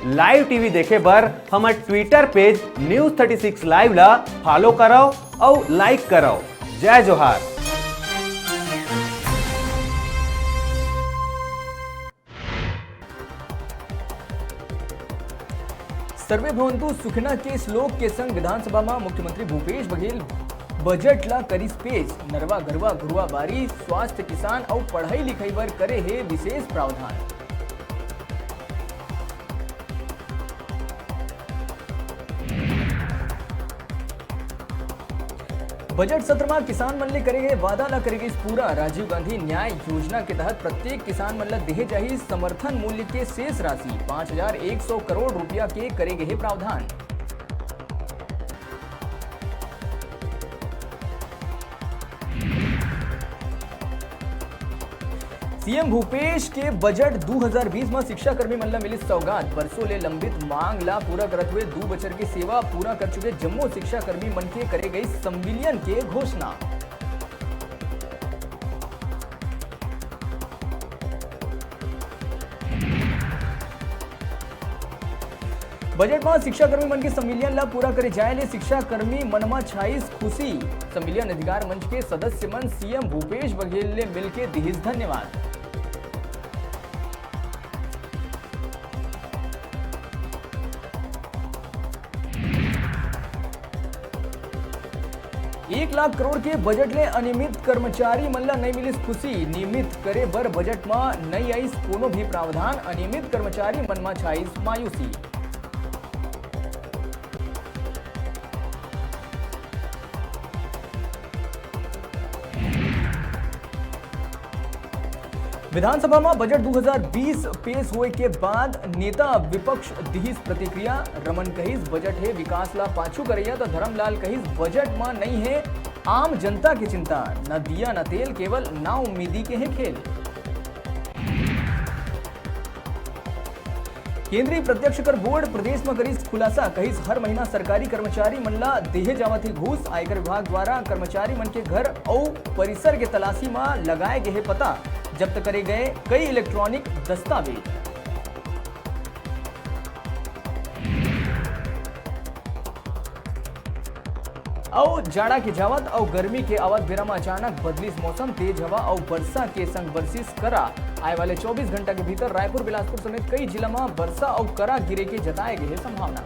Live TV देखे बर हमार ट्विटर पेज न्यूज 36 लाइव ला फॉलो करो और लाइक करो। जय जोहार। सर्वे भवंतु सुखना के श्लोक के संग विधानसभा में मुख्यमंत्री भूपेश बघेल बजट ला करी पेश। नरवा गरवा घुरवा बारी स्वास्थ्य किसान और पढ़ाई लिखाई बर करे है विशेष प्रावधान। बजट सत्र में किसान मन ले करेंगे वादा ला करेंगे पूरा। राजीव गांधी न्याय योजना के तहत प्रत्येक किसान मन ला देहे जाही समर्थन मूल्य के शेष राशि 5100 करोड़ रुपया के करेंगे है प्रावधान। सीएम भूपेश के बजट 2020 में शिक्षा कर्मी मन ला मिली सौगात। वर्षों ले लंबित मांग ला पूरा करत हुए 2 बछर की सेवा पूरा कर चुके जम्मू शिक्षा कर्मी मन के करे गई संविलियन के घोषणा। बजट में शिक्षा कर्मी मन के संविलियन ला पूरा करे जाए ले शिक्षा कर्मी मन में छाईस खुशी। संविलियन अधिकार मंच के सदस्य मन सीएम भूपेश बघेल ले मिलके दिहिस धन्यवाद। एक लाख करोड़ के बजट ले अनियमित कर्मचारी मन ला नहीं मिलिस खुशी। नियमित करे बर बजट में नहीं आईस कोनो भी प्रावधान। अनियमित कर्मचारी मन में छाईस मायूसी। विधानसभा में बजट 2020 पेश हुए के बाद नेता विपक्ष दिहिस प्रतिक्रिया। रमन कहिस बजट है विकास ला पाछू करैया तो धर्मलाल कहिस बजट में नहीं है आम जनता की चिंता। न दिया न तेल केवल ना उम्मीदी के है खेल। केंद्रीय प्रत्यक्ष कर बोर्ड प्रदेश में करीस खुलासा। कहिस हर महीना सरकारी कर्मचारी मन ला देहे जावत है घूस। आयकर विभाग द्वारा कर्मचारी मन के घर और परिसर के तलाशी में लगाए गए पता। जब्त करे गए कई इलेक्ट्रॉनिक दस्तावेज। और जाड़ा के जावत और गर्मी के आवत बेरा में अचानक बदलिस मौसम। तेज हवा और वर्षा के संग बरसिस करा। आए वाले 24 घंटा के भीतर रायपुर बिलासपुर समेत कई जिला में वर्षा और करा गिरे के जताए गए संभावना।